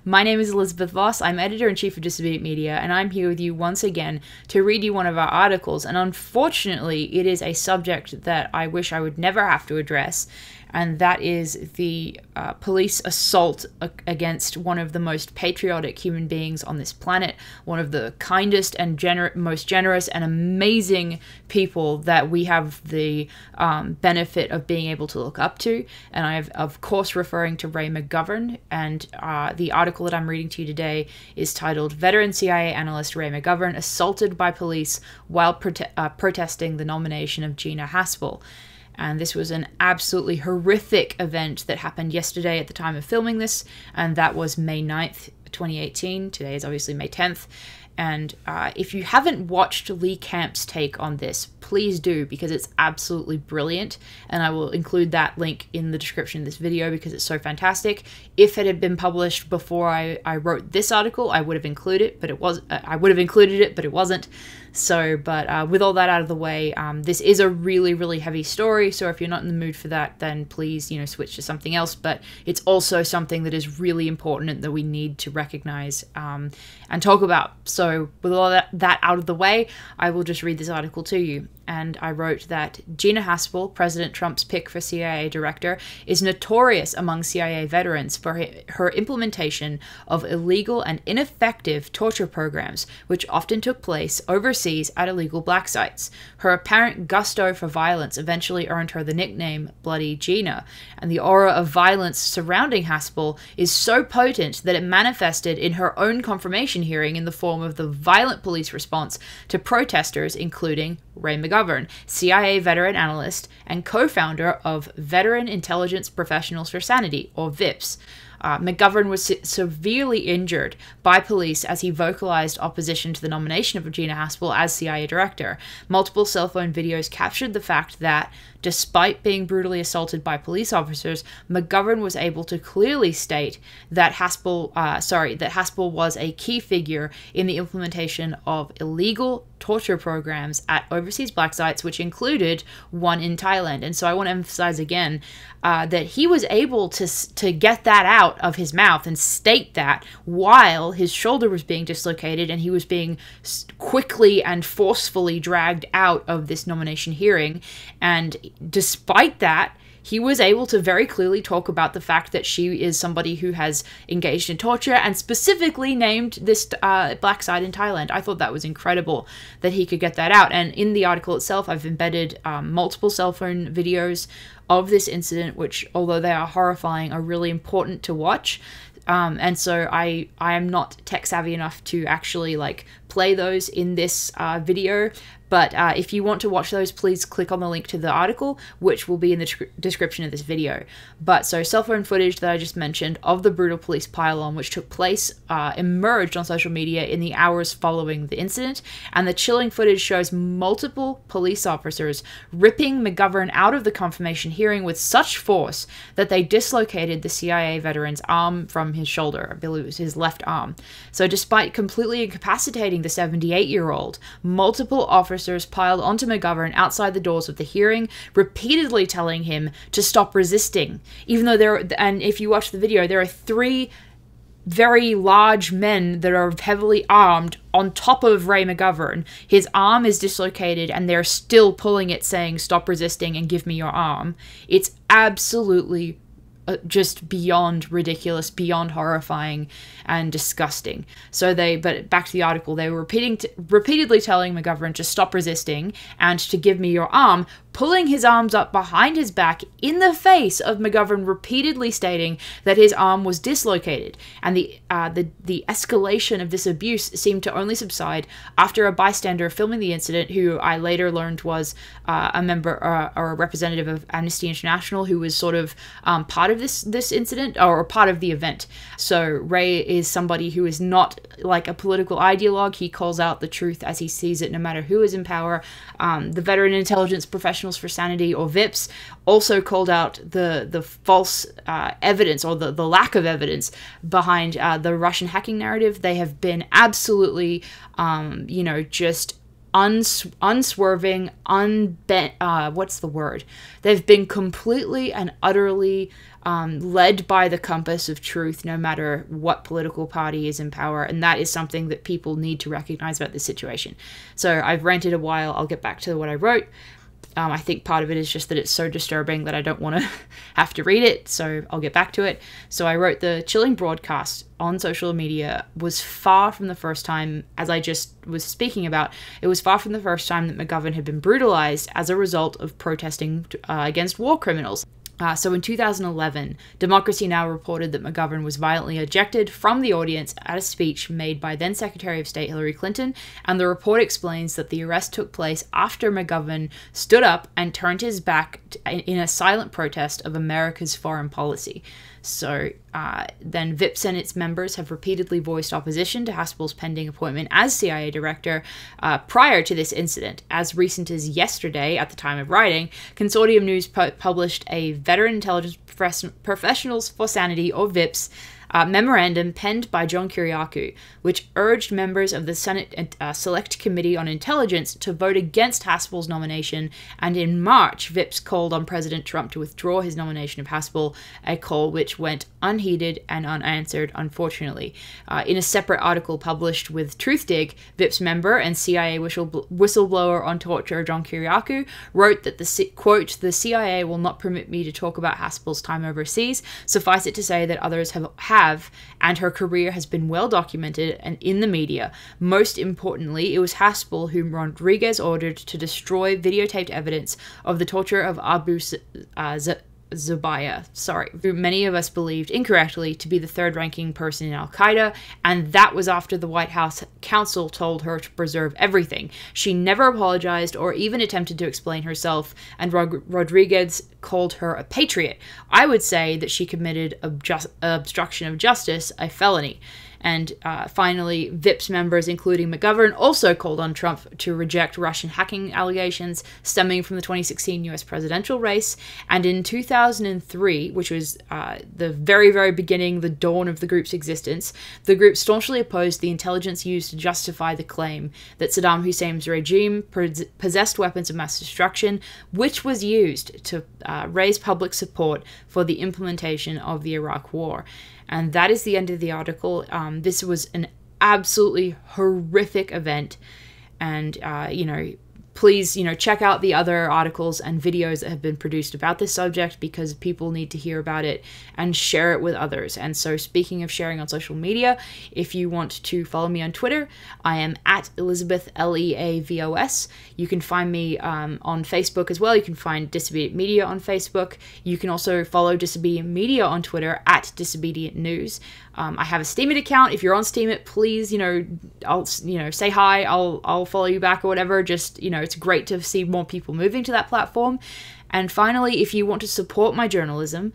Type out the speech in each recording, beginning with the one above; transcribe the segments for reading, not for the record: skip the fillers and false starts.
My name is Elizabeth Voss. I'm Editor-in-Chief of Disobedient Media, and I'm here with you once again to read you one of our articles. And unfortunately, it is a subject that I wish I would never have to address, and that is the police assault against one of the most patriotic human beings on this planet, one of the kindest and most generous and amazing people that we have the benefit of being able to look up to. And I'm, of course, referring to Ray McGovern, and the article that I'm reading to you today is titled "Veteran CIA Analyst Ray McGovern Assaulted by Police While Protesting the Nomination of Gina Haspel." And this was an absolutely horrific event that happened yesterday at the time of filming this, and that was May 9th, 2018. Today is obviously May 10th. And if you haven't watched Lee Camp's take on this, please do, because it's absolutely brilliant. And I will include that link in the description of this video because it's so fantastic. If it had been published before I wrote this article, I would have included it, but it was I would have included it, but it wasn't. So, but with all that out of the way, this is a really, really heavy story. So if you're not in the mood for that, then please, switch to something else. But it's also something that is really important and that we need to recognize and talk about. So with all that out of the way, I will just read this article to you. And I wrote that Gina Haspel, President Trump's pick for CIA director, is notorious among CIA veterans for her implementation of illegal and ineffective torture programs, which often took place overseas at illegal black sites. Her apparent gusto for violence eventually earned her the nickname Bloody Gina, and the aura of violence surrounding Haspel is so potent that it manifested in her own confirmation hearing in the form of the violent police response to protesters, including Ray McGovern, CIA veteran analyst and co-founder of Veteran Intelligence Professionals for Sanity, or VIPS. McGovern was severely injured by police as he vocalized opposition to the nomination of Gina Haspel as CIA director. Multiple cell phone videos captured the fact that, despite being brutally assaulted by police officers, McGovern was able to clearly state that Haspel was a key figure in the implementation of illegal torture programs at overseas black sites, which included one in Thailand. And so I want to emphasize again that he was able to get that out of his mouth and state that while his shoulder was being dislocated and he was being quickly and forcefully dragged out of this nomination hearing. And despite that, he was able to very clearly talk about the fact that she is somebody who has engaged in torture and specifically named this black site in Thailand. I thought that was incredible that he could get that out. And in the article itself, I've embedded multiple cell phone videos of this incident, which, although they are horrifying, are really important to watch. And so I am not tech savvy enough to actually play those in this video. But if you want to watch those, please click on the link to the article, which will be in the description of this video. But so cell phone footage that I just mentioned of the brutal police pile-on, which took place, emerged on social media in the hours following the incident. And the chilling footage shows multiple police officers ripping McGovern out of the confirmation hearing with such force that they dislocated the CIA veteran's arm from his shoulder. I believe it was his left arm. So despite completely incapacitating the 78-year-old, multiple officers piled onto McGovern outside the doors of the hearing, repeatedly telling him to stop resisting. Even though and if you watch the video, there are 3 very large men that are heavily armed on top of Ray McGovern. His arm is dislocated and they're still pulling it, saying, "Stop resisting and give me your arm." It's absolutely just beyond ridiculous, beyond horrifying and disgusting. So but back to the article, they were repeatedly telling McGovern to stop resisting and to give me your arm, pulling his arms up behind his back in the face of McGovern repeatedly stating that his arm was dislocated. And the escalation of this abuse seemed to only subside after a bystander filming the incident, who I later learned was a member or a representative of Amnesty International, who was sort of part of this incident, or part of the event. So Ray is somebody who is not like a political ideologue. He calls out the truth as he sees it, no matter who is in power. The Veteran Intelligence Professionals for Sanity, or VIPS, also called out the false evidence, or the lack of evidence behind the Russian hacking narrative. They have been absolutely, just unswerving, unbent. What's the word? They've been completely and utterly led by the compass of truth, no matter what political party is in power. And that is something that people need to recognize about this situation. So I've ranted a while. I'll get back to what I wrote. I think part of it is just that it's so disturbing that I don't want to have to read it, so I'll get back to it. So I wrote, the chilling broadcast on social media was far from the first time, as I just was speaking about, it was far from the first time that McGovern had been brutalized as a result of protesting against war criminals. So in 2011, Democracy Now! Reported that McGovern was violently ejected from the audience at a speech made by then Secretary of State Hillary Clinton, and the report explains that the arrest took place after McGovern stood up and turned his back in a silent protest of America's foreign policy. So then VIPS and its members have repeatedly voiced opposition to Haspel's pending appointment as CIA director prior to this incident. As recent as yesterday, at the time of writing, Consortium News published a Veteran Intelligence Professionals for Sanity, or VIPS, memorandum penned by John Kiriakou, which urged members of the Senate Select Committee on Intelligence to vote against Haspel's nomination, and in March, VIPS called on President Trump to withdraw his nomination of Haspel, a call which went unheeded and unanswered, unfortunately. In a separate article published with Truthdig, VIPS member and CIA whistleblower on torture John Kiriakou wrote that quote, "The CIA will not permit me to talk about Haspel's time overseas. Suffice it to say that others have, and her career has been well documented and in the media. Most importantly, it was Haspel whom Rodriguez ordered to destroy videotaped evidence of the torture of Abu Zubaydah, who many of us believed incorrectly to be the third-ranking person in Al-Qaeda, and that was after the White House counsel told her to preserve everything. She never apologized or even attempted to explain herself, and Rodriguez called her a patriot. I would say that she committed obstruction of justice, a felony." And finally, VIPS members, including McGovern, also called on Trump to reject Russian hacking allegations stemming from the 2016 US presidential race. And in 2003, which was the very, very beginning, the dawn of the group's existence, the group staunchly opposed the intelligence used to justify the claim that Saddam Hussein's regime possessed weapons of mass destruction, which was used to raise public support for the implementation of the Iraq War. And that is the end of the article. This was an absolutely horrific event. And, please, check out the other articles and videos that have been produced about this subject, because people need to hear about it and share it with others. And so, speaking of sharing on social media, if you want to follow me on Twitter, I am at Elizabeth, Leavos. You can find me on Facebook as well. You can find Disobedient Media on Facebook. You can also follow Disobedient Media on Twitter at Disobedient News. I have a Steemit account. If you're on Steemit, please, I'll, say hi. I'll follow you back or whatever. Just, it's great to see more people moving to that platform. And finally, if you want to support my journalism,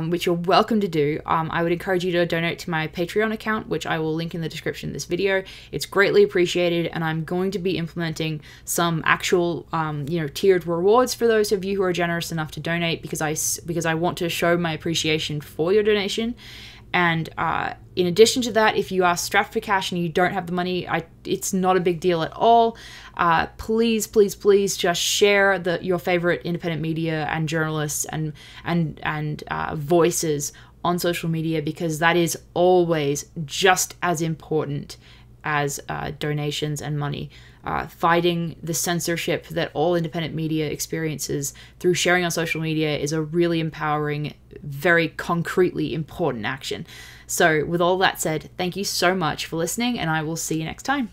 which you're welcome to do, I would encourage you to donate to my Patreon account, which I will link in the description of this video. It's greatly appreciated, and I'm going to be implementing some actual, tiered rewards for those of you who are generous enough to donate, because I want to show my appreciation for your donation. And in addition to that, if you are strapped for cash and you don't have the money, it's not a big deal at all. Please, please, please just share your favorite independent media and journalists and voices on social media, because that is always just as important as donations and money. Fighting the censorship that all independent media experiences through sharing on social media is a really empowering, very concretely important action. So with all that said, thank you so much for listening, and I will see you next time.